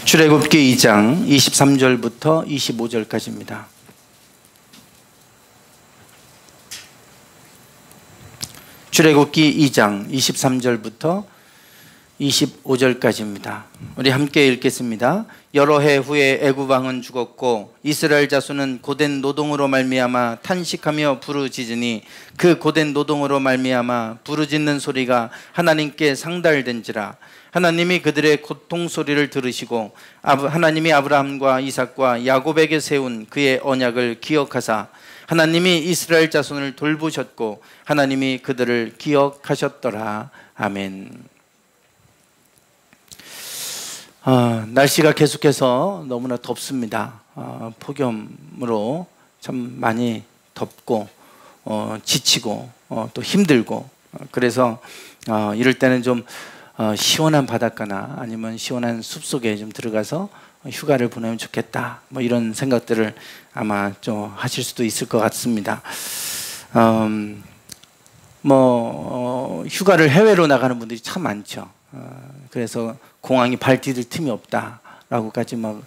출애굽기 2장 23절부터 25절까지입니다. 출애굽기 2장 23절부터 25절까지입니다. 우리 함께 읽겠습니다. 여러 해 후에 애굽 왕은 죽었고 이스라엘 자손은 고된 노동으로 말미암아 탄식하며 부르짖으니 그 고된 노동으로 말미암아 부르짖는 소리가 하나님께 상달된지라. 하나님이 그들의 고통 소리를 들으시고 하나님이 아브라함과 이삭과 야곱에게 세운 그의 언약을 기억하사 하나님이 이스라엘 자손을 돌보셨고 하나님이 그들을 기억하셨더라. 아멘. 날씨가 계속해서 너무나 덥습니다. 폭염으로 참 많이 덥고 지치고 또 힘들고 그래서 이럴 때는 좀 시원한 바닷가나 아니면 시원한 숲속에 좀 들어가서 휴가를 보내면 좋겠다, 뭐 이런 생각들을 아마 좀 하실 수도 있을 것 같습니다. 휴가를 해외로 나가는 분들이 참 많죠. 그래서 공항이 발 디딜 틈이 없다라고까지 막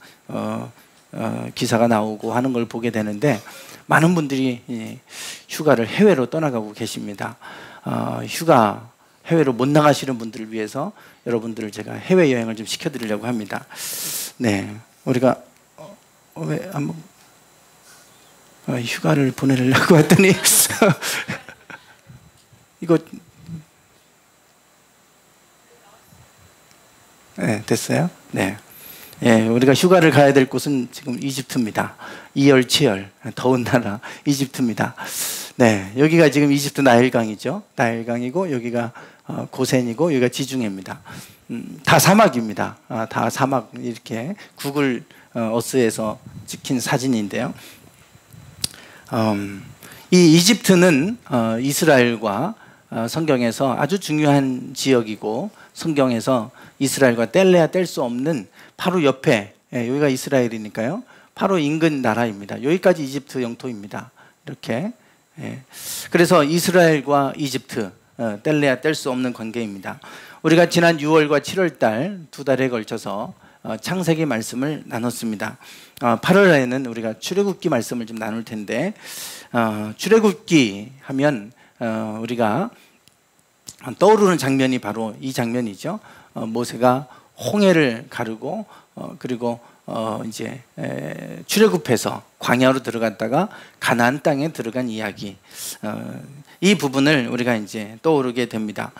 기사가 나오고 하는 걸 보게 되는데, 많은 분들이 휴가를 해외로 떠나가고 계십니다. 휴가 해외로 못 나가시는 분들을 위해서 여러분들을 제가 해외 여행을 좀 시켜드리려고 합니다. 네, 우리가 왜 한번 휴가를 보내려고 했더니 이거 네, 됐어요? 네. 예, 우리가 휴가를 가야 될 곳은 지금 이집트입니다. 이열치열 더운 나라 이집트입니다. 네, 여기가 지금 이집트 나일강이죠. 나일강이고 여기가 고센이고 여기가 지중해입니다. 다 사막입니다. 다 사막. 이렇게 구글 어스에서 찍힌 사진인데요. 이 이집트는 이스라엘과 성경에서 아주 중요한 지역이고, 성경에서 이스라엘과 뗄래야 뗄 수 없는 바로 옆에, 여기가 이스라엘이니까요, 바로 인근 나라입니다. 여기까지 이집트 영토입니다. 이렇게. 그래서 이스라엘과 이집트 뗄래야 뗄 수 없는 관계입니다. 우리가 지난 6월과 7월 달 두 달에 걸쳐서 창세기 말씀을 나눴습니다. 8월에는 우리가 출애굽기 말씀을 좀 나눌 텐데, 출애굽기 하면 우리가 떠오르는 장면이 바로 이 장면이죠. 모세가 홍해를 가르고 그리고 이제 출애굽해서 광야로 들어갔다가 가나안 땅에 들어간 이야기, 이 부분을 우리가 이제 떠오르게 됩니다.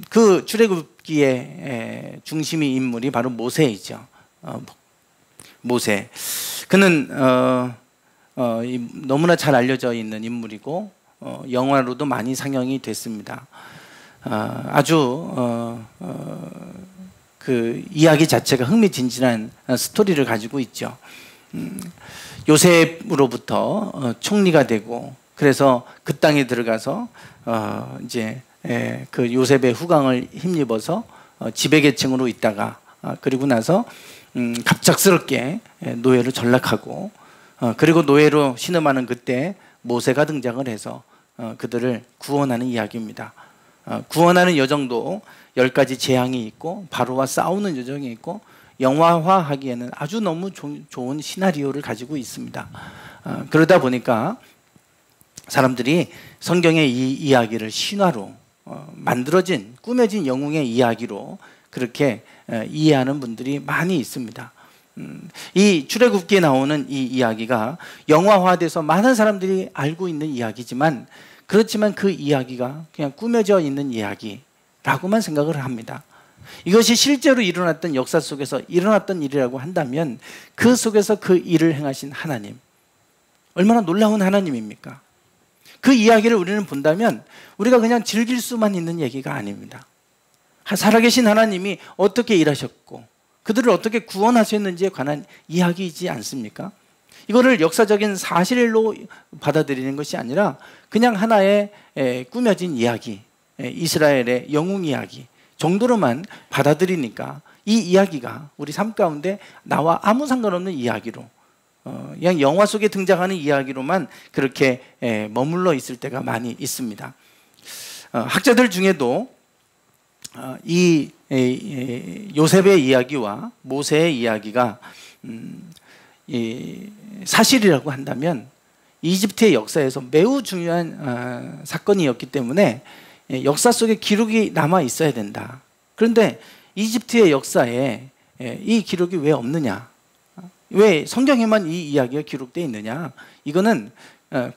그 출애굽기의 중심이 인물이 바로 모세이죠. 모세. 그는 너무나 잘 알려져 있는 인물이고 영화로도 많이 상영이 됐습니다. 아주 그 이야기 자체가 흥미진진한 스토리를 가지고 있죠. 요셉으로부터 총리가 되고, 그래서 그 땅에 들어가서 이제 그 요셉의 후광을 힘입어서 지배계층으로 있다가 그리고 나서 갑작스럽게 노예로 전락하고, 그리고 노예로 신음하는 그때 모세가 등장을 해서 그들을 구원하는 이야기입니다. 구원하는 여정도 10가지 재앙이 있고 바로와 싸우는 여정이 있고, 영화화하기에는 아주 너무 좋은 시나리오를 가지고 있습니다. 그러다 보니까 사람들이 성경의 이 이야기를 신화로 만들어진, 꾸며진 영웅의 이야기로 그렇게 이해하는 분들이 많이 있습니다. 이 출애굽기에 나오는 이 이야기가 영화화돼서 많은 사람들이 알고 있는 이야기지만, 그렇지만 그 이야기가 그냥 꾸며져 있는 이야기라고만 생각을 합니다. 이것이 실제로 일어났던 역사 속에서 일어났던 일이라고 한다면 그 속에서 그 일을 행하신 하나님, 얼마나 놀라운 하나님입니까? 그 이야기를 우리는 본다면 우리가 그냥 즐길 수만 있는 얘기가 아닙니다. 살아계신 하나님이 어떻게 일하셨고 그들을 어떻게 구원하셨는지에 관한 이야기이지 않습니까? 이거를 역사적인 사실로 받아들이는 것이 아니라 그냥 하나의 꾸며진 이야기, 이스라엘의 영웅 이야기 정도로만 받아들이니까 이 이야기가 우리 삶 가운데 나와 아무 상관없는 이야기로, 그냥 영화 속에 등장하는 이야기로만 그렇게 머물러 있을 때가 많이 있습니다. 학자들 중에도 이 요셉의 이야기와 모세의 이야기가 사실이라고 한다면 이집트의 역사에서 매우 중요한 사건이었기 때문에 역사 속에 기록이 남아 있어야 된다. 그런데 이집트의 역사에 이 기록이 왜 없느냐? 왜 성경에만 이 이야기가 기록되어 있느냐? 이거는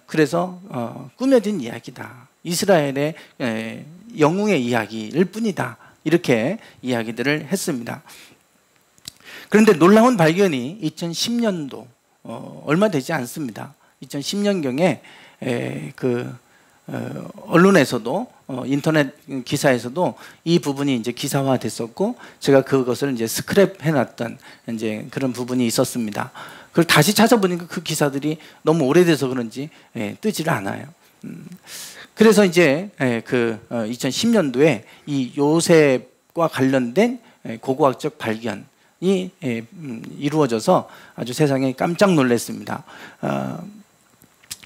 그래서 꾸며진 이야기다. 이스라엘의 영웅의 이야기일 뿐이다. 이렇게 이야기들을 했습니다. 그런데 놀라운 발견이 2010년도 얼마 되지 않습니다. 2010년경에 언론에서도 인터넷 기사에서도 이 부분이 이제 기사화됐었고 제가 그것을 이제 스크랩 해놨던 이제 그런 부분이 있었습니다. 그걸 다시 찾아보니까 그 기사들이 너무 오래돼서 그런지 뜨지를 않아요. 그래서 이제 2010년도에 이 요셉과 관련된 고고학적 발견이 이루어져서 아주 세상에 깜짝 놀랐습니다.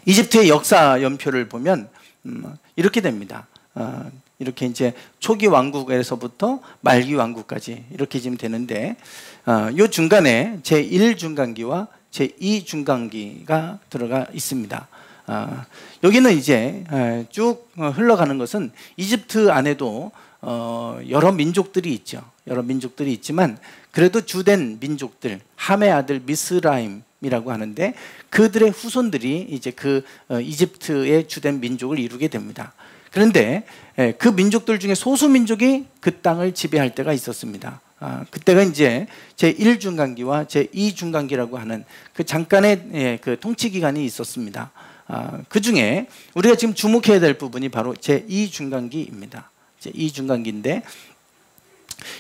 이집트의 역사 연표를 보면 이렇게 됩니다. 이렇게 이제 초기 왕국에서부터 말기 왕국까지 이렇게 지금 되는데 요 중간에 제1중간기와 제2중간기가 들어가 있습니다. 여기는 이제 쭉 흘러가는 것은 이집트 안에도 여러 민족들이 있죠. 여러 민족들이 있지만 그래도 주된 민족들, 함의 아들 미스라임이라고 하는데 그들의 후손들이 이제 이집트의 주된 민족을 이루게 됩니다. 그런데 그 민족들 중에 소수 민족이 그 땅을 지배할 때가 있었습니다. 그때가 이제 제1중간기와 제2중간기라고 하는 그 잠깐의 그 통치 기간이 있었습니다. 그 중에 우리가 지금 주목해야 될 부분이 바로 제2중간기입니다. 제2중간기인데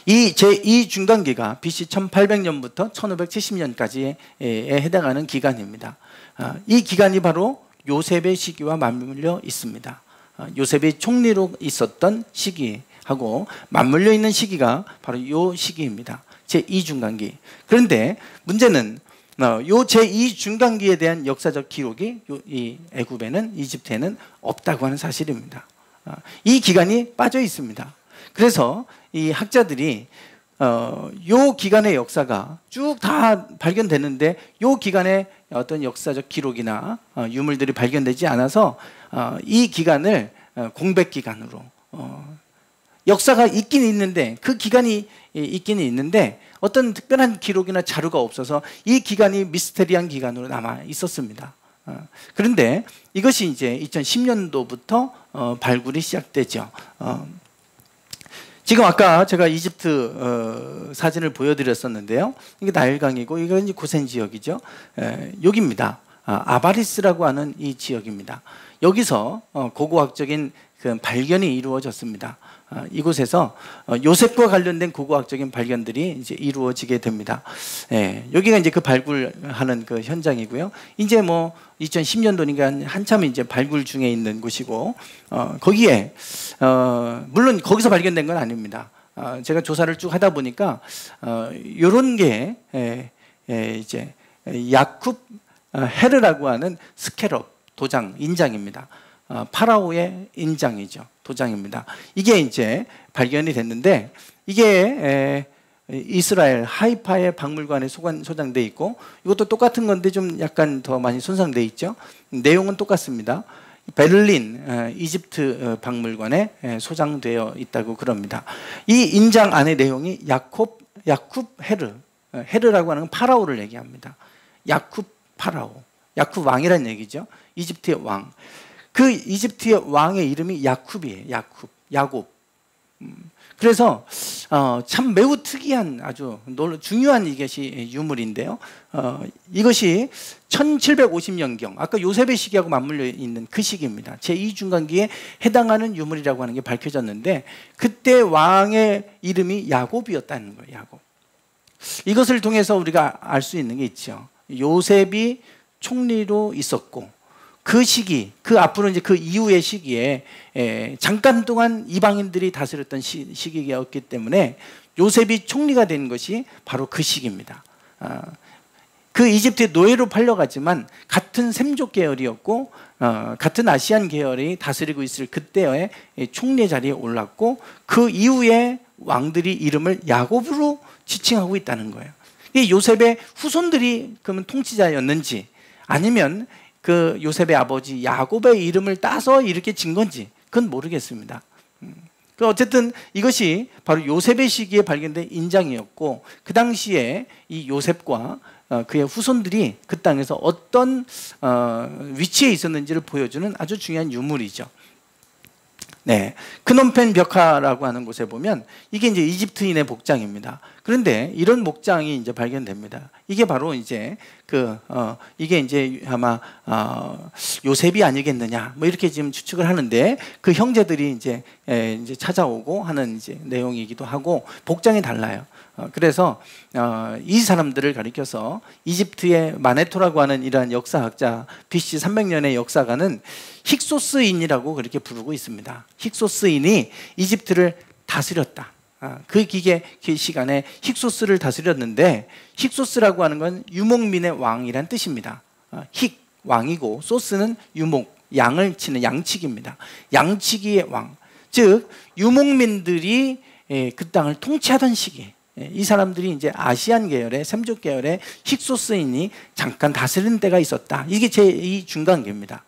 이 제2중간기가 BC 1800년부터 1570년까지에 해당하는 기간입니다. 이 기간이 바로 요셉의 시기와 맞물려 있습니다. 요셉이 총리로 있었던 시기하고 맞물려 있는 시기가 바로 이 시기입니다. 제2중간기. 그런데 문제는 요 제2중간기에 대한 역사적 기록이 이 애굽에는 이집트에는 없다고 하는 사실입니다. 이 기간이 빠져 있습니다. 그래서 이 학자들이 요 기간의 역사가 쭉 다 발견되는데 요 기간에 어떤 역사적 기록이나 유물들이 발견되지 않아서 이 기간을 공백 기간으로 역사가 있긴 있는데 그 기간이 있기는 있는데 어떤 특별한 기록이나 자료가 없어서 이 기간이 미스테리한 기간으로 남아 있었습니다. 그런데 이것이 이제 2010년도부터 발굴이 시작되죠. 지금 아까 제가 이집트 사진을 보여드렸었는데요. 이게 나일강이고 이건 이제 고센 지역이죠. 여기입니다. 아바리스라고 하는 이 지역입니다. 여기서 고고학적인 그 발견이 이루어졌습니다. 이곳에서 요셉과 관련된 고고학적인 발견들이 이제 이루어지게 됩니다. 여기가 이제 그 발굴하는 그 현장이고요. 이제 뭐 2010년도니까 한참 이제 발굴 중에 있는 곳이고, 거기에 물론 거기서 발견된 건 아닙니다. 제가 조사를 쭉 하다 보니까 이런 게 이제 야쿱 헤르라고 하는 스케럽 도장 인장입니다. 파라오의 인장이죠. 도장입니다. 이게 이제 발견이 됐는데 이게 이스라엘 하이파의 박물관에 소장돼 있고 이것도 똑같은 건데 좀 약간 더 많이 손상돼 있죠. 내용은 똑같습니다. 베를린 이집트 박물관에 소장되어 있다고 그럽니다. 이 인장 안의 내용이 야쿱 헤르라고 하는 파라오를 얘기합니다. 야쿱 파라오, 야쿱 왕이라는 얘기죠. 이집트의 왕. 그 이집트의 왕의 이름이 야쿱이에요. 야곱. 그래서 참 매우 특이한 아주 중요한 이것이 유물인데요. 이것이 1750년경 아까 요셉의 시기하고 맞물려 있는 그 시기입니다. 제2중간기에 해당하는 유물이라고 하는 게 밝혀졌는데 그때 왕의 이름이 야곱이었다는 거예요. 야곱. 이것을 통해서 우리가 알 수 있는 게 있죠. 요셉이 총리로 있었고 그 시기, 그 앞으로 이제 그 이후의 시기에 잠깐 동안 이방인들이 다스렸던 시기였기 때문에 요셉이 총리가 된 것이 바로 그 시기입니다. 그 이집트의 노예로 팔려갔지만 같은 셈족 계열이었고 같은 아시안 계열이 다스리고 있을 그때의 총리 자리에 올랐고 그 이후에 왕들이 이름을 야곱으로 지칭하고 있다는 거예요. 이 요셉의 후손들이 그러면 통치자였는지 아니면 그 요셉의 아버지 야곱의 이름을 따서 이렇게 진 건지 그건 모르겠습니다. 어쨌든 이것이 바로 요셉의 시기에 발견된 인장이었고 그 당시에 이 요셉과 그의 후손들이 그 땅에서 어떤 위치에 있었는지를 보여주는 아주 중요한 유물이죠. 네, 크놈펜 벽화라고 하는 곳에 보면 이게 이제 이집트인의 복장입니다. 그런데 이런 목장이 이제 발견됩니다. 이게 바로 이제 이게 이제 아마 요셉이 아니겠느냐 뭐 이렇게 지금 추측을 하는데 그 형제들이 이제 찾아오고 하는 이제 내용이기도 하고 복장이 달라요. 그래서 이 사람들을 가리켜서 이집트의 마네토라고 하는 이러한 역사학자 BC 300년의 역사가는 힉소스인이라고 그렇게 부르고 있습니다. 힉소스인이 이집트를 다스렸다. 그 시간에 힉소스를 다스렸는데 힉소스라고 하는 건 유목민의 왕이란 뜻입니다. 힉 왕이고 소스는 유목 양을 치는 양치기입니다. 양치기의 왕, 즉 유목민들이 그 땅을 통치하던 시기. 이 사람들이 이제 아시안 계열의 셈족 계열의 힉소스인이 잠깐 다스리는 때가 있었다. 이게 제2 중간기입니다.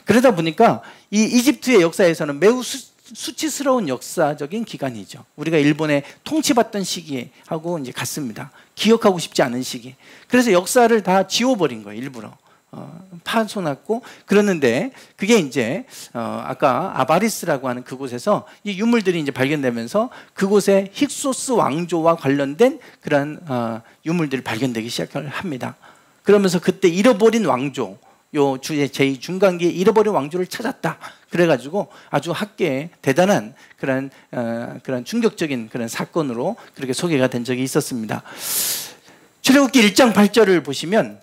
그러다 보니까 이 이집트의 역사에서는 매우 수치스러운 역사적인 기간이죠. 우리가 일본에 통치받던 시기하고 이제 같습니다. 기억하고 싶지 않은 시기. 그래서 역사를 다 지워버린 거예요, 일부러. 파손했고 그러는데 그게 이제 아까 아바리스라고 하는 그곳에서 이 유물들이 이제 발견되면서 그곳에 힉소스 왕조와 관련된 그런 유물들이 발견되기 시작을 합니다. 그러면서 그때 잃어버린 왕조, 요 주의 제2중간기에 잃어버린 왕조를 찾았다. 그래가지고 아주 학계에 대단한 그런 충격적인 그런 사건으로 그렇게 소개가 된 적이 있었습니다. 출애굽기 1장 8절을 보시면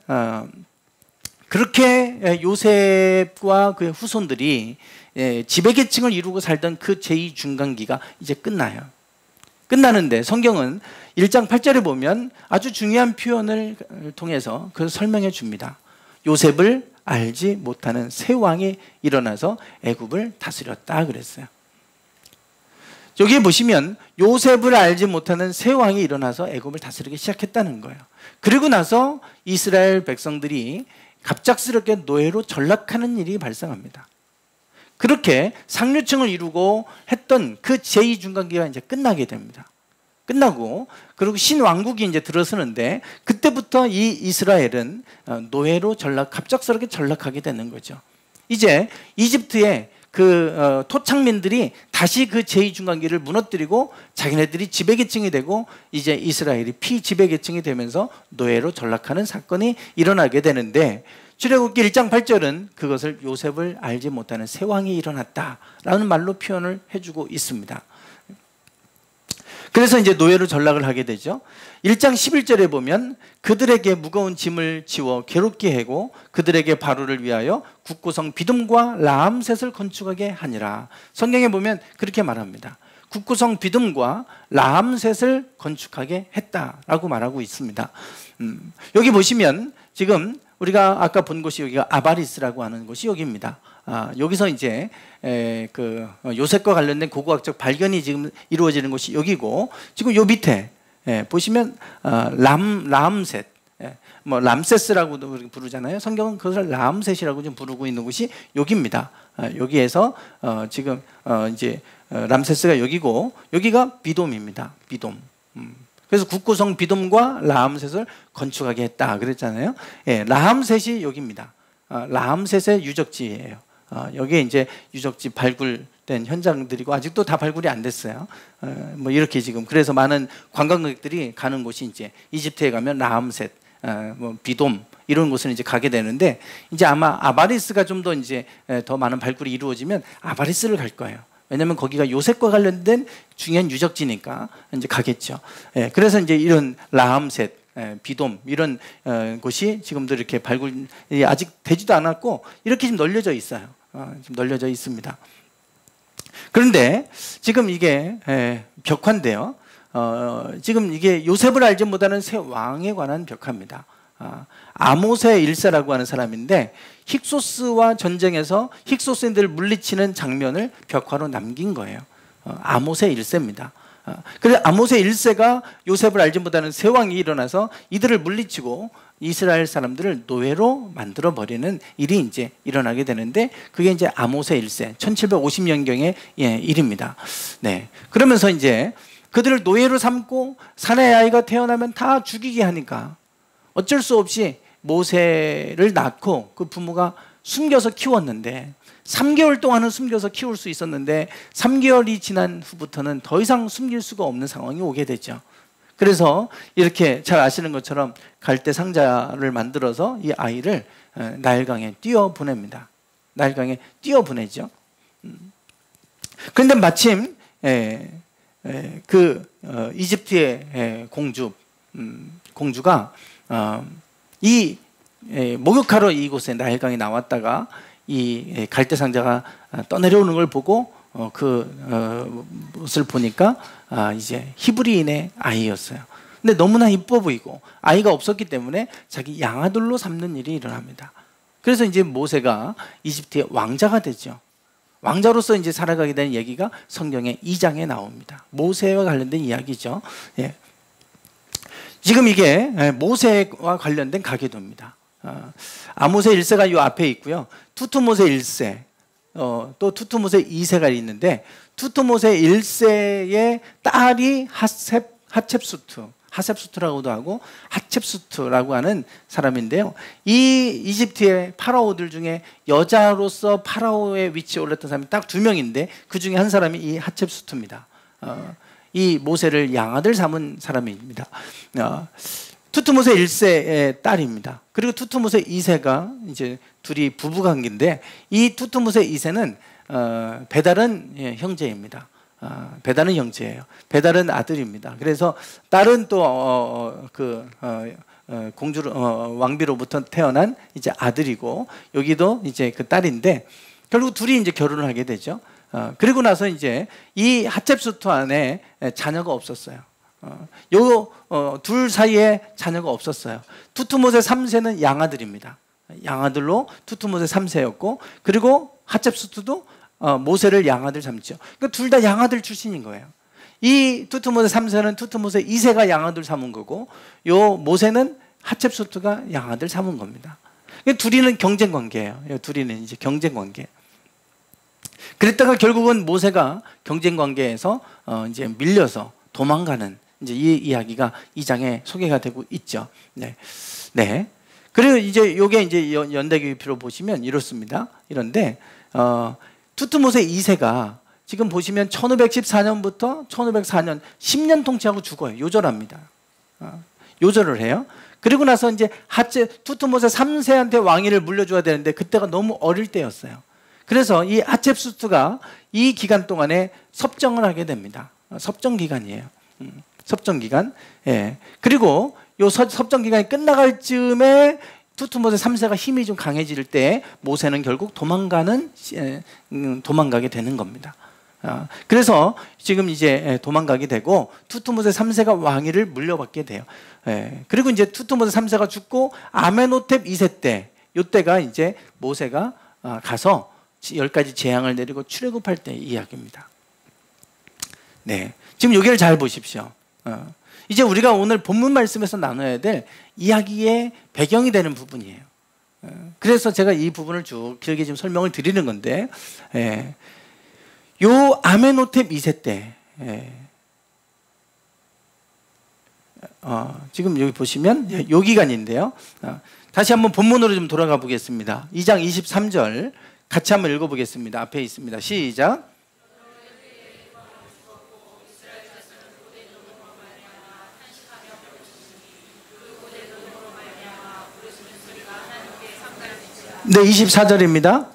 그렇게 요셉과 그의 후손들이 지배계층을 이루고 살던 그 제2중간기가 이제 끝나요. 끝나는데 성경은 1장 8절에 보면 아주 중요한 표현을 통해서 그걸 설명해 줍니다. 요셉을 알지 못하는 새 왕이 일어나서 애굽을 다스렸다 그랬어요. 여기에 보시면 요셉을 알지 못하는 새 왕이 일어나서 애굽을 다스리기 시작했다는 거예요. 그리고 나서 이스라엘 백성들이 갑작스럽게 노예로 전락하는 일이 발생합니다. 그렇게 상류층을 이루고 했던 그 제2중간기가 이제 끝나게 됩니다. 끝나고 그리고 신왕국이 이제 들어서는데 그때부터 이 이스라엘은 노예로 갑작스럽게 전락하게 되는 거죠. 이제 이집트의 그 토착민들이 다시 그 제2중간기를 무너뜨리고 자기네들이 지배계층이 되고 이제 이스라엘이 피지배계층이 되면서 노예로 전락하는 사건이 일어나게 되는데 출애굽기 1장 8절은 그것을 요셉을 알지 못하는 새 왕이 일어났다라는 말로 표현을 해주고 있습니다. 그래서 이제 노예로 전락을 하게 되죠. 1장 11절에 보면 그들에게 무거운 짐을 지워 괴롭게 하고 그들에게 바로를 위하여 국고성 비듬과 라암셋을 건축하게 하니라. 성경에 보면 그렇게 말합니다. 국고성 비듬과 라암셋을 건축하게 했다라고 말하고 있습니다. 여기 보시면 지금 우리가 아까 본 곳이 여기가 아바리스라고 하는 곳이 여기입니다. 여기서 이제 그 요셉과 관련된 고고학적 발견이 지금 이루어지는 곳이 여기고 지금 요 밑에 보시면 람셋, 뭐 람세스라고도 부르잖아요. 성경은 그것을 람셋이라고 좀 부르고 있는 곳이 여기입니다. 여기에서 지금 이제 람세스가 여기고 여기가 비돔입니다. 비돔. 그래서 국고성 비돔과 라암셋을 건축하게 했다 그랬잖아요. 라암셋이 여기입니다. 라암셋의 유적지예요. 여기에 이제 유적지 발굴된 현장들이고 아직도 다 발굴이 안 됐어요. 뭐 이렇게 지금 그래서 많은 관광객들이 가는 곳이 이제 이집트에 가면 라암셋, 뭐 비돔 이런 곳을 이제 가게 되는데 이제 아마 아바리스가 좀 더 이제 더 많은 발굴이 이루어지면 아바리스를 갈 거예요. 왜냐하면 거기가 요셉과 관련된 중요한 유적지니까 이제 가겠죠. 그래서 이제 이런 라암셋, 비돔 이런 곳이 지금도 이렇게 발굴이 아직 되지도 않았고 이렇게 좀 널려져 있어요. 좀 널려져 있습니다. 그런데 지금 이게 벽화인데요. 지금 이게 요셉을 알지 못하는 새 왕에 관한 벽화입니다. 아모세 1세라고 하는 사람인데 힉소스와 전쟁에서 힉소스인들을 물리치는 장면을 벽화로 남긴 거예요. 아모세 1세입니다. 그래서 아모스의 1세가 요셉을 알지 못하는 새 왕이 일어나서 이들을 물리치고 이스라엘 사람들을 노예로 만들어 버리는 일이 이제 일어나게 되는데, 그게 이제 아모스의 1세 1750년경의 일입니다. 네. 그러면서 이제 그들을 노예로 삼고 사내의 아이가 태어나면 다 죽이게 하니까 어쩔 수 없이 모세를 낳고 그 부모가 숨겨서 키웠는데, 3개월 동안은 숨겨서 키울 수 있었는데 3개월이 지난 후부터는 더 이상 숨길 수가 없는 상황이 오게 되죠. 그래서 이렇게 잘 아시는 것처럼 갈대 상자를 만들어서 이 아이를 나일강에 띄워 보냅니다. 나일강에 띄워 보내죠. 그런데 마침 이집트의 공주가 이 목욕하러 이곳에 나일강에 나왔다가 이 갈대 상자가 떠내려오는 걸 보고 그것을 보니까 이제 히브리인의 아이였어요. 근데 너무나 이뻐 보이고 아이가 없었기 때문에 자기 양아들로 삼는 일이 일어납니다. 그래서 이제 모세가 이집트의 왕자가 되죠. 왕자로서 이제 살아가게 된 얘기가 성경의 2장에 나옵니다. 모세와 관련된 이야기죠. 예. 지금 이게 모세와 관련된 가계도입니다. 아모스의 1세가 이 앞에 있고요. 투투모세 1세, 또 투투모세 2세가 있는데, 투투모세 1세의 딸이 하셉수트라고도 하고 하첵수트라고 하는 사람인데요. 이 이집트의 파라오들 중에 여자로서 파라오의 위치에 올랐던 사람이 딱 2명인데 그 중에 한 사람이 이 하첵수트입니다. 이 모세를 양아들 삼은 사람입니다. 투투모세 1세의 딸입니다. 그리고 투투모세 2세가 이제 둘이 부부관계인데, 이 투투모세 2세는 베달은 형제입니다. 베달은 형제예요. 베달은 아들입니다. 그래서 딸은 또 공주 왕비로부터 태어난 이제 아들이고, 여기도 이제 그 딸인데 결국 둘이 이제 결혼을 하게 되죠. 그리고 나서 이제 이 하첵수트 안에 자녀가 없었어요. 둘 사이에 자녀가 없었어요. 투투모세 3세는 양아들입니다. 양아들로 투투모세 3세였고, 그리고 하첵수트도 모세를 양아들 삼죠. 그러니까 둘 다 양아들 출신인 거예요. 이 투투모세 3세는 투투모세 2세가 양아들 삼은 거고, 요 모세는 하첵수트가 양아들 삼은 겁니다. 그러니까 둘이는 경쟁 관계예요. 둘이는 이제 경쟁 관계. 그랬다가 결국은 모세가 경쟁 관계에서 이제 밀려서 도망가는 이제 이 이야기가 2장에 소개가 되고 있죠. 네. 네. 그리고 이제 요게 이제 연대교회표로 보시면 이렇습니다. 이런데, 투투모세 2세가 지금 보시면 1514년부터 1504년 10년 통치하고 죽어요. 요절합니다. 요절을 해요. 그리고 나서 이제 투투모세 3세한테 왕위를 물려줘야 되는데 그때가 너무 어릴 때였어요. 그래서 이 하첵수트가 이 기간 동안에 섭정을 하게 됩니다. 섭정 기간이에요. 섭정 기간. 예. 그리고 요 섭정 기간이 끝나갈 즈음에 투투모세 3세가 힘이 좀 강해질 때 모세는 결국 도망가게 되는 겁니다. 그래서 지금 이제 도망가게 되고 투투모세 3세가 왕위를 물려받게 돼요. 예. 그리고 이제 투투모세 3세가 죽고 아메노텝 2세 때, 요때가 이제 모세가 가서 10가지 재앙을 내리고 출애굽할 때 이야기입니다. 네. 지금 여기를 잘 보십시오. 이제 우리가 오늘 본문 말씀에서 나눠야 될 이야기의 배경이 되는 부분이에요. 그래서 제가 이 부분을 쭉 길게 좀 설명을 드리는 건데, 요 아메노텝 2세 때, 지금 여기 보시면 요 기간인데요. 다시 한번 본문으로 좀 돌아가 보겠습니다. 2장 23절 같이 한번 읽어보겠습니다. 앞에 있습니다. 시작. 네, 24절입니다.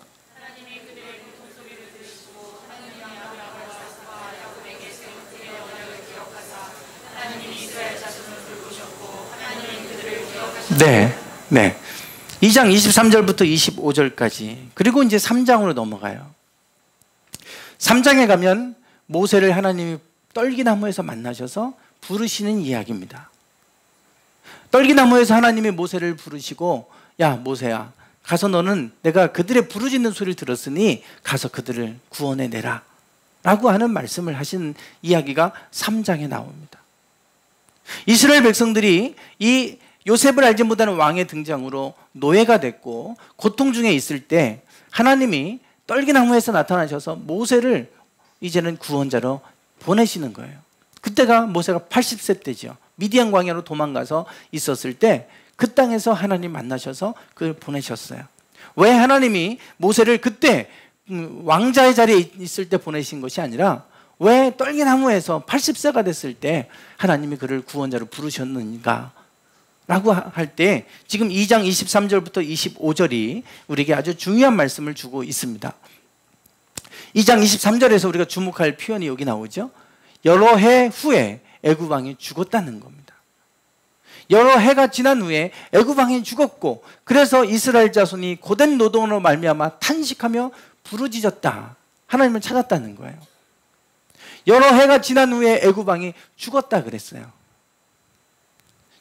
네, 네. 2장 23절부터 25절까지. 그리고 이제 3장으로 넘어가요. 3장에 가면 모세를 하나님이 떨기나무에서 만나셔서 부르시는 이야기입니다. 떨기나무에서 하나님이 모세를 부르시고, 야 모세야, 가서 너는 내가 그들의 부르짖는 소리를 들었으니 가서 그들을 구원해내라 라고 하는 말씀을 하신 이야기가 3장에 나옵니다. 이스라엘 백성들이 이 요셉을 알지 못하는 왕의 등장으로 노예가 됐고 고통 중에 있을 때 하나님이 떨기나무에서 나타나셔서 모세를 이제는 구원자로 보내시는 거예요. 그때가 모세가 80세 때죠. 미디안 광야로 도망가서 있었을 때 그 땅에서 하나님 만나셔서 그를 보내셨어요. 왜 하나님이 모세를 그때 왕자의 자리에 있을 때 보내신 것이 아니라 왜 떨기나무에서 80세가 됐을 때 하나님이 그를 구원자로 부르셨는가 라고 할 때 지금 2장 23절부터 25절이 우리에게 아주 중요한 말씀을 주고 있습니다. 2장 23절에서 우리가 주목할 표현이 여기 나오죠. 여러 해 후에 애굽 왕이 죽었다는 겁니다. 여러 해가 지난 후에 애굽 왕이 죽었고 그래서 이스라엘 자손이 고된 노동으로 말미암아 탄식하며 부르짖었다. 하나님을 찾았다는 거예요. 여러 해가 지난 후에 애굽 왕이 죽었다 그랬어요.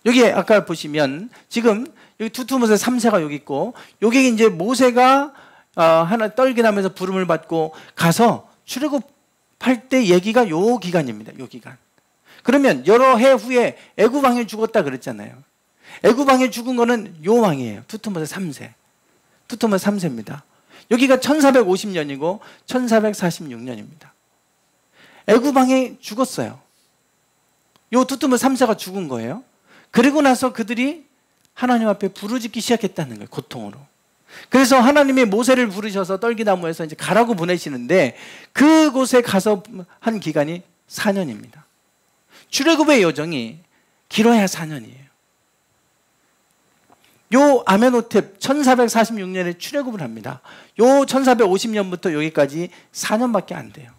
여기 아까 보시면 지금 여기 두투모세 3세가 여기 있고 여기 이제 모세가 하나 떨기나무에서 부름을 받고 가서 출애굽할 때 얘기가 요 기간입니다. 요 기간. 그러면 여러 해 후에 애굽 왕이 죽었다 그랬잖아요. 애굽 왕이 죽은 거는 요 왕이에요. 두투모세 3세. 두투모세 3세입니다. 여기가 1450년이고 1446년입니다. 애굽 왕이 죽었어요. 요 두투모세 3세가 죽은 거예요. 그리고 나서 그들이 하나님 앞에 부르짖기 시작했다는 거예요. 고통으로. 그래서 하나님이 모세를 부르셔서 떨기나무에서 이제 가라고 보내시는데 그곳에 가서 한 기간이 4년입니다. 출애굽의 여정이 길어야 4년이에요. 요 아멘호텝 1446년에 출애굽을 합니다. 요 1450년부터 여기까지 4년밖에 안 돼요.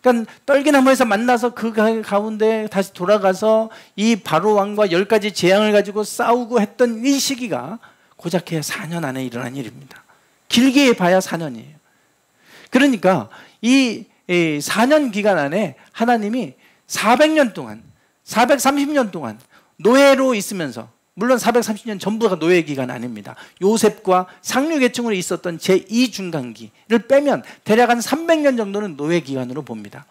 그러니까 떨기나무에서 만나서 그 가운데 다시 돌아가서 이 바로 왕과 10가지 재앙을 가지고 싸우고 했던 이 시기가 고작 해 4년 안에 일어난 일입니다. 길게 봐야 4년이에요. 그러니까 이 4년 기간 안에 하나님이 400년 동안 430년 동안 노예로 있으면서 물론 430년 전부가 노예 기간 아닙니다. 요셉과 상류계층으로 있었던 제2중간기를 빼면 대략 한 300년 정도는 노예 기간으로 봅니다.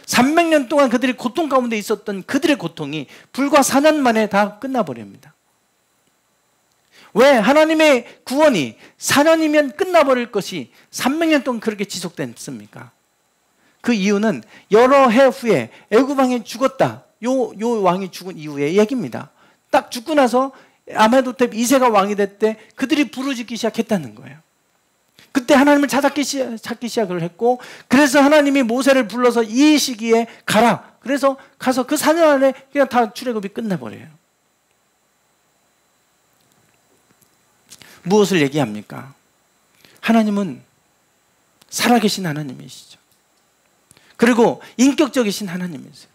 300년 동안 그들이 고통 가운데 있었던 그들의 고통이 불과 4년 만에 다 끝나버립니다. 왜? 하나님의 구원이 4년이면 끝나버릴 것이 300년 동안 그렇게 지속됐습니까? 그 이유는 여러 해 후에 애굽 왕이 죽었다. 요 왕이 죽은 이후의 얘기입니다. 딱 죽고 나서 아멘호텝 2세가 왕이 됐대 그들이 부르짖기 시작했다는 거예요. 그때 하나님을 찾기 시작을 했고 그래서 하나님이 모세를 불러서 이 시기에 가라. 그래서 가서 그 4년 안에 그냥 다 출애굽이 끝나버려요. 무엇을 얘기합니까? 하나님은 살아계신 하나님이시죠. 그리고 인격적이신 하나님이세요.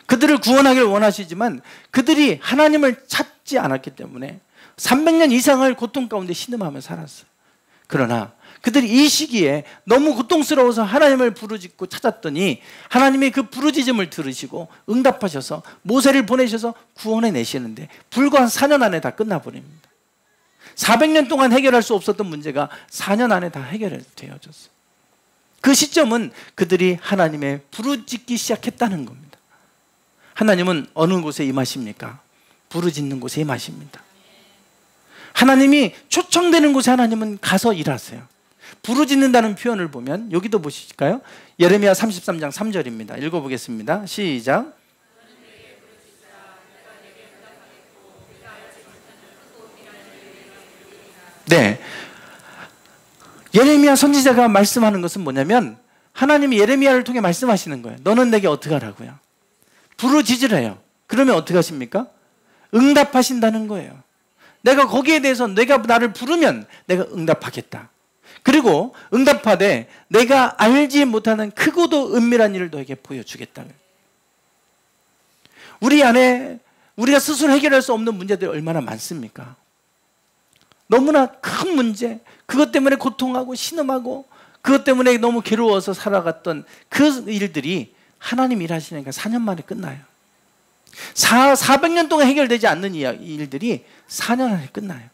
그들을 구원하기를 원하시지만 그들이 하나님을 찾지 않았기 때문에 300년 이상을 고통 가운데 신음하며 살았어요. 그러나 그들이 이 시기에 너무 고통스러워서 하나님을 부르짖고 찾았더니 하나님이 그 부르짖음을 들으시고 응답하셔서 모세를 보내셔서 구원해 내시는데 불과 4년 안에 다 끝나버립니다. 400년 동안 해결할 수 없었던 문제가 4년 안에 다 해결되어졌어요. 그 시점은 그들이 하나님의 부르짖기 시작했다는 겁니다. 하나님은 어느 곳에 임하십니까? 부르짖는 곳에 임하십니다. 하나님이 초청되는 곳에 하나님은 가서 일하세요. 부르짖는다는 표현을 보면 여기도 보실까요? 예레미야 33장 3절입니다. 읽어보겠습니다. 시작. 네, 예레미야 선지자가 말씀하는 것은 뭐냐면 하나님이 예레미야를 통해 말씀하시는 거예요. 너는 내게 어떻게 하라고요? 부르짖으래요. 그러면 어떻게 하십니까? 응답하신다는 거예요. 내가 거기에 대해서 내가 나를 부르면 내가 응답하겠다. 그리고 응답하되 내가 알지 못하는 크고도 은밀한 일을 너에게 보여주겠다. 우리 안에 우리가 스스로 해결할 수 없는 문제들이 얼마나 많습니까? 너무나 큰 문제, 그것 때문에 고통하고 신음하고 그것 때문에 너무 괴로워서 살아갔던 그 일들이 하나님 일하시니까 4년 만에 끝나요. 400년 동안 해결되지 않는 일들이 4년 안에 끝나요.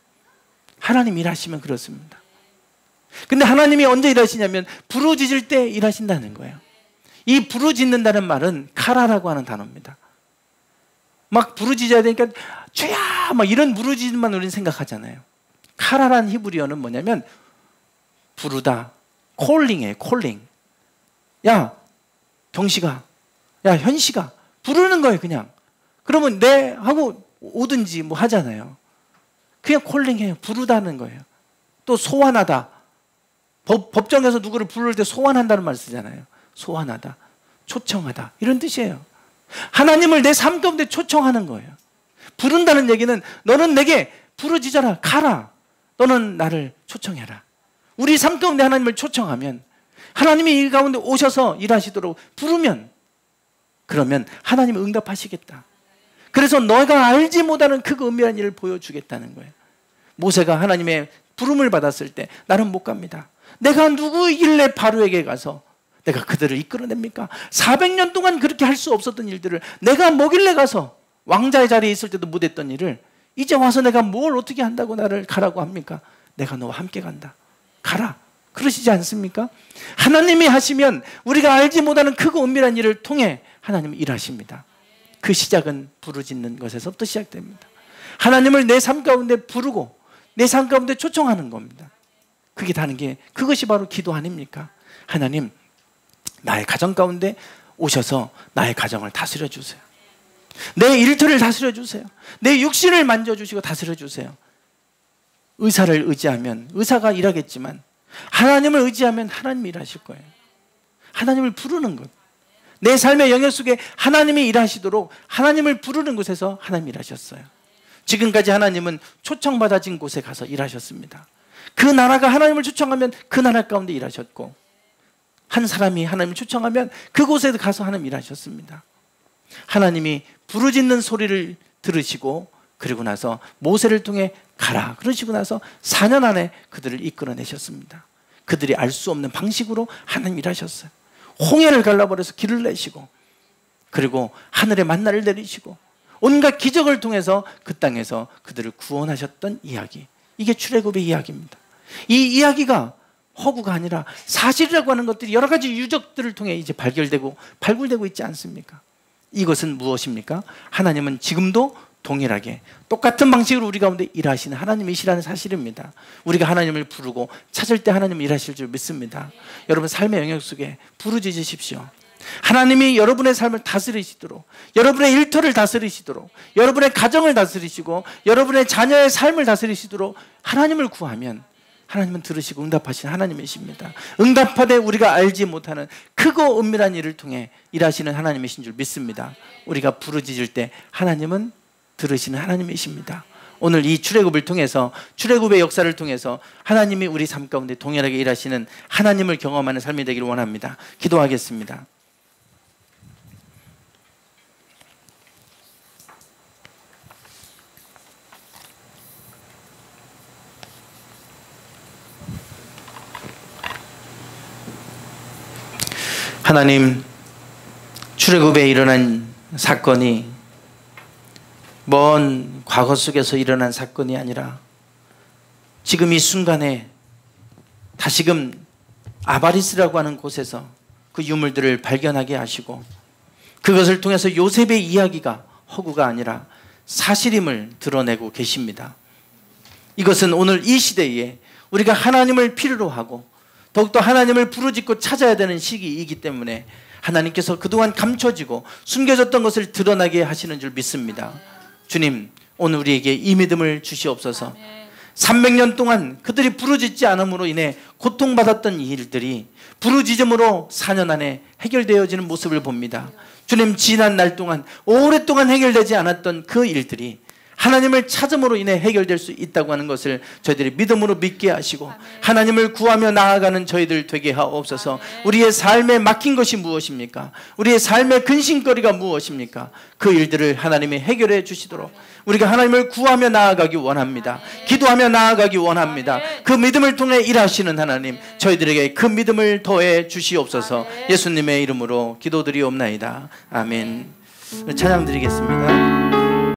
하나님 일하시면 그렇습니다. 근데 하나님이 언제 일하시냐면 부르짖을 때 일하신다는 거예요. 이 부르짖는다는 말은 카라라고 하는 단어입니다. 막 부르짖어야 되니까 주야 막 이런 부르짖음만 우리는 생각하잖아요. 카라란 히브리어는 뭐냐면 부르다, 콜링이에요. 콜링. 야 경식아, 야 현식아, 부르는 거예요. 그냥. 그러면 네 하고 오든지 뭐 하잖아요. 그냥 콜링해요. 부르다는 거예요. 또 소환하다. 법정에서 누구를 부를 때 소환한다는 말 쓰잖아요. 소환하다, 초청하다 이런 뜻이에요. 하나님을 내 삶 가운데 초청하는 거예요. 부른다는 얘기는 너는 내게 부르짖어라, 가라. 너는 나를 초청해라. 우리 삶 가운데 하나님을 초청하면, 하나님이 일 가운데 오셔서 일하시도록 부르면, 그러면 하나님은 응답하시겠다. 그래서 너가 알지 못하는 그 은밀한 일을 보여주겠다는 거예요. 모세가 하나님의 부름을 받았을 때 나는 못 갑니다. 내가 누구이길래 바로에게 가서 내가 그들을 이끌어냅니까? 400년 동안 그렇게 할 수 없었던 일들을 내가 뭐길래 가서 왕자의 자리에 있을 때도 못했던 일을 이제 와서 내가 뭘 어떻게 한다고 나를 가라고 합니까? 내가 너와 함께 간다. 가라. 그러시지 않습니까? 하나님이 하시면 우리가 알지 못하는 크고 은밀한 일을 통해 하나님은 일하십니다. 그 시작은 부르짖는 것에서부터 시작됩니다. 하나님을 내 삶 가운데 부르고 내 삶 가운데 초청하는 겁니다. 그게 다른 게 그것이 바로 기도 아닙니까? 하나님, 나의 가정 가운데 오셔서 나의 가정을 다스려 주세요. 내 일터를 다스려 주세요. 내 육신을 만져주시고 다스려 주세요. 의사를 의지하면 의사가 일하겠지만 하나님을 의지하면 하나님이 일하실 거예요. 하나님을 부르는 것. 내 삶의 영역 속에 하나님이 일하시도록 하나님을 부르는 곳에서 하나님이 일하셨어요. 지금까지 하나님은 초청받아진 곳에 가서 일하셨습니다. 그 나라가 하나님을 초청하면 그 나라 가운데 일하셨고, 한 사람이 하나님을 초청하면 그곳에 가서 하나님 일하셨습니다. 하나님이 부르짖는 소리를 들으시고 그리고 나서 모세를 통해 가라 그러시고 나서 4년 안에 그들을 이끌어내셨습니다. 그들이 알 수 없는 방식으로 하나님 일하셨어요. 홍해를 갈라버려서 길을 내시고, 그리고 하늘에 만나를 내리시고 온갖 기적을 통해서 그 땅에서 그들을 구원하셨던 이야기, 이게 출애굽의 이야기입니다. 이 이야기가 허구가 아니라 사실이라고 하는 것들이 여러 가지 유적들을 통해 이제 발굴되고 있지 않습니까? 이것은 무엇입니까? 하나님은 지금도 동일하게 똑같은 방식으로 우리 가운데 일하시는 하나님이시라는 사실입니다. 우리가 하나님을 부르고 찾을 때 하나님은 일하실 줄 믿습니다. 여러분 삶의 영역 속에 부르짖으십시오. 하나님이 여러분의 삶을 다스리시도록, 여러분의 일터를 다스리시도록, 여러분의 가정을 다스리시고 여러분의 자녀의 삶을 다스리시도록 하나님을 구하면 하나님은 들으시고 응답하시는 하나님이십니다. 응답하되 우리가 알지 못하는 크고 은밀한 일을 통해 일하시는 하나님이신 줄 믿습니다. 우리가 부르짖을 때 하나님은 들으시는 하나님이십니다. 오늘 이 출애굽을 통해서, 출애굽의 역사를 통해서 하나님이 우리 삶 가운데 동일하게 일하시는 하나님을 경험하는 삶이 되기를 원합니다. 기도하겠습니다. 하나님, 출애굽에 일어난 사건이 먼 과거 속에서 일어난 사건이 아니라 지금 이 순간에 다시금 아바리스라고 하는 곳에서 그 유물들을 발견하게 하시고 그것을 통해서 요셉의 이야기가 허구가 아니라 사실임을 드러내고 계십니다. 이것은 오늘 이 시대에 우리가 하나님을 필요로 하고 더욱더 하나님을 부르짖고 찾아야 되는 시기이기 때문에 하나님께서 그동안 감춰지고 숨겨졌던 것을 드러나게 하시는 줄 믿습니다. 주님, 오늘 우리에게 이 믿음을 주시옵소서. 300년 동안 그들이 부르짖지 않음으로 인해 고통받았던 이 일들이 부르짖음으로 4년 안에 해결되어지는 모습을 봅니다. 주님, 지난 날 동안 오랫동안 해결되지 않았던 그 일들이 하나님을 찾음으로 인해 해결될 수 있다고 하는 것을 저희들이 믿음으로 믿게 하시고 하나님을 구하며 나아가는 저희들 되게 하옵소서. 우리의 삶에 막힌 것이 무엇입니까? 우리의 삶의 근심거리가 무엇입니까? 그 일들을 하나님이 해결해 주시도록 우리가 하나님을 구하며 나아가기 원합니다. 기도하며 나아가기 원합니다. 그 믿음을 통해 일하시는 하나님, 저희들에게 그 믿음을 더해 주시옵소서. 예수님의 이름으로 기도드리옵나이다. 아멘. 찬양 드리겠습니다.